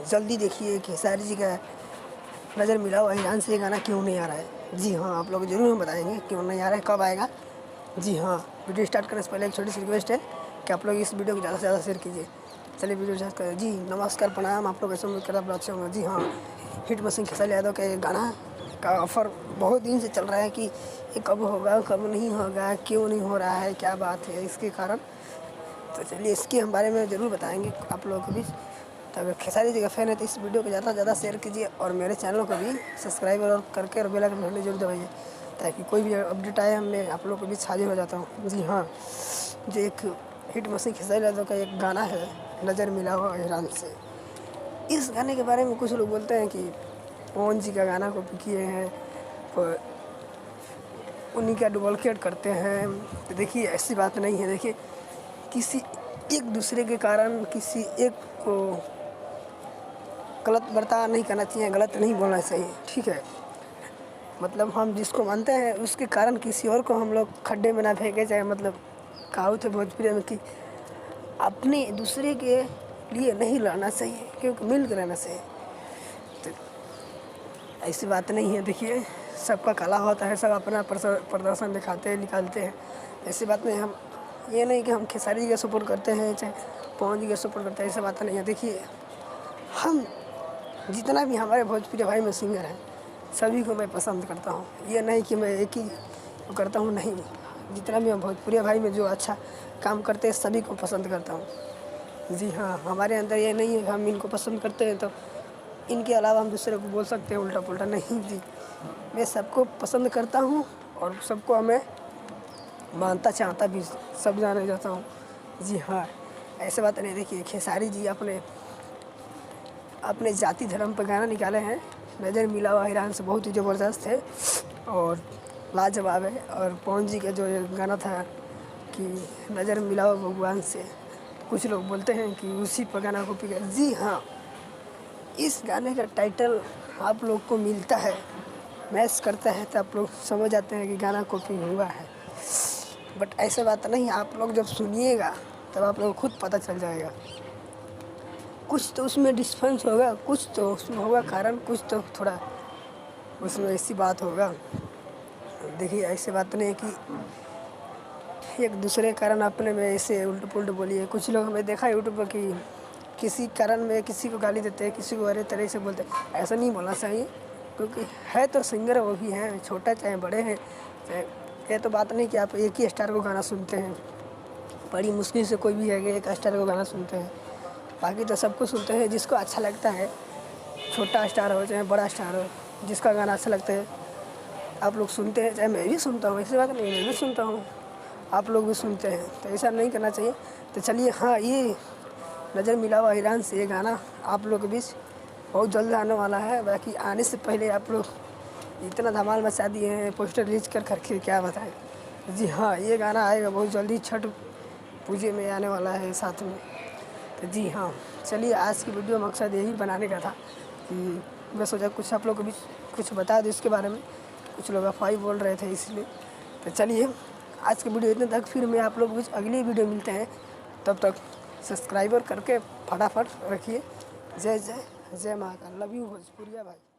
जल्दी देखिए खेसारी जी का नज़र मिलाओ अहिरान से ये गाना क्यों नहीं आ रहा है। जी हाँ, आप लोग ज़रूर बताएंगे क्यों नहीं आ रहा है, कब आएगा। जी हाँ, वीडियो स्टार्ट करने से पहले एक छोटी सी रिक्वेस्ट है कि आप लोग इस वीडियो को ज़्यादा से ज़्यादा शेयर कीजिए। चलिए वीडियो स्टार्ट करें। जी नमस्कार, प्रणाम। आप लोग ऐसे उम्मीद करते हैं अच्छे होंगे। जी हाँ, हिट मशीन खेसारी यादव का ये गाना का ऑफ़र बहुत दिन से चल रहा है कि ये कब होगा, कब नहीं होगा, क्यों नहीं हो रहा है, क्या बात है इसके कारण। तो चलिए इसके हम बारे में ज़रूर बताएंगे आप लोगों को भी। तो अगर खेसारी जी का फ़ैन है तो इस वीडियो को ज़्यादा से ज़्यादा शेयर कीजिए और मेरे चैनल को भी सब्सक्राइब और करके बेल आइकन घंटी जरूर दबाइए ताकि कोई भी अपडेट आए मैं आप लोगों को भी हाजिर हो जाता हूँ। जी हाँ, जो एक हिट मशीन खेसारी यादव का एक गाना है नज़र मिला हो अहिरान से। इस गाने के बारे में कुछ लोग बोलते हैं कि पवन जी का गाना कॉपी किए हैं, उन्हीं का डुप्लिकेट करते हैं। तो देखिए ऐसी बात नहीं है। देखिए किसी एक दूसरे के कारण किसी एक को गलत बर्ताव नहीं करना चाहिए, गलत नहीं बोलना चाहिए, ठीक है। मतलब हम जिसको मानते हैं उसके कारण किसी और को हम लोग खड्डे में ना फेंके जाए। मतलब कहावत है भोजपुरी में कि अपने दूसरे के लिए नहीं लड़ना चाहिए क्योंकि मिल कर रहना चाहिए। तो ऐसी बात नहीं है। देखिए सबका कला होता है, सब अपना प्रदर्शन दिखाते हैं, निकालते हैं। ऐसी बात नहीं। हम ये नहीं कि हम खेसारी जी का सपोर्ट करते हैं चाहे पवन जी का सपोर्ट करते हैं, ऐसी बात नहीं है। देखिए हम जितना भी हमारे भोजपुरी भाई में सिंगर हैं सभी को मैं पसंद करता हूँ। ये नहीं कि मैं एक ही करता हूँ, नहीं। जितना भी हम भोजपुरी भाई में जो अच्छा काम करते हैं सभी को पसंद करता हूँ। जी हाँ, हमारे अंदर ये नहीं है कि हम इनको पसंद करते हैं तो इनके अलावा हम दूसरे को बोल सकते हैं उल्टा पुल्टा, नहीं जी। मैं सबको पसंद करता हूँ और सबको मैं मानता चाहता भी, सब जाने जाता हूँ। जी हाँ, ऐसे बात नहीं। देखिए खेसारी जी अपने जाति धर्म पर गाना निकाले हैं। नज़र मिला हुआ अहिरान से बहुत ही ज़बरदस्त है और लाजवाब है। और पवन जी का जो ये गाना था कि नज़र मिला हुआ भगवान से, कुछ लोग बोलते हैं कि उसी पर गाना कॉपी कर। जी हाँ, इस गाने का टाइटल आप लोग को मिलता है, मैच करता है तो आप लोग समझ जाते हैं कि गाना कॉपी हुआ है। बट ऐसा बात नहीं, आप लोग जब सुनिएगा तब आप लोग को खुद पता चल जाएगा। कुछ तो उसमें डिफरेंस होगा, कुछ तो उसमें होगा कारण, कुछ तो थोड़ा उसमें ऐसी बात होगा। देखिए ऐसी बात नहीं है कि एक दूसरे कारण अपने में ऐसे उल्ट पुल्ट बोलिए। कुछ लोग हमें देखा यूट्यूब पर कि किसी कारण में किसी को गाली देते हैं, किसी को अरे तरह से बोलते हैं। ऐसा नहीं बोलना चाहिए क्योंकि है तो सिंगर वो भी हैं, छोटा चाहे बड़े हैं। चाहे ये तो बात नहीं कि आप एक ही स्टार को गाना सुनते हैं, बड़ी मुश्किल से कोई भी है कि एक स्टार को गाना सुनते हैं। बाकी तो सबको सुनते हैं जिसको अच्छा लगता है, छोटा स्टार हो चाहे बड़ा स्टार हो, जिसका गाना अच्छा लगता है आप लोग सुनते हैं। चाहे मैं भी सुनता हूँ, ऐसी बात नहीं, मैं भी सुनता हूँ, आप लोग भी सुनते हैं, तो ऐसा नहीं करना चाहिए। तो चलिए हाँ, ये नज़र मिला हुआ अहिरान से ये गाना आप लोग के बीच बहुत जल्द आने वाला है। बाकी आने से पहले आप लोग इतना धमाल मचा दिए हैं पोस्टर रिलीज करके, क्या बताएं। जी हाँ, ये गाना आएगा बहुत जल्दी, छठ पूजे में आने वाला है साथ में। तो जी हाँ, चलिए आज की वीडियो मकसद यही बनाने का था कि मैं सोचा कुछ आप लोग को भी कुछ बता दूँ इसके बारे में। कुछ लोग अफवाही बोल रहे थे इसलिए। तो चलिए आज की वीडियो इतने तक, फिर मैं आप लोग कुछ अगली वीडियो मिलते हैं। तब तक सब्सक्राइबर करके फटाफट रखिए। जय जय जय महाकाल, लव यू भोजपुरिया भाई।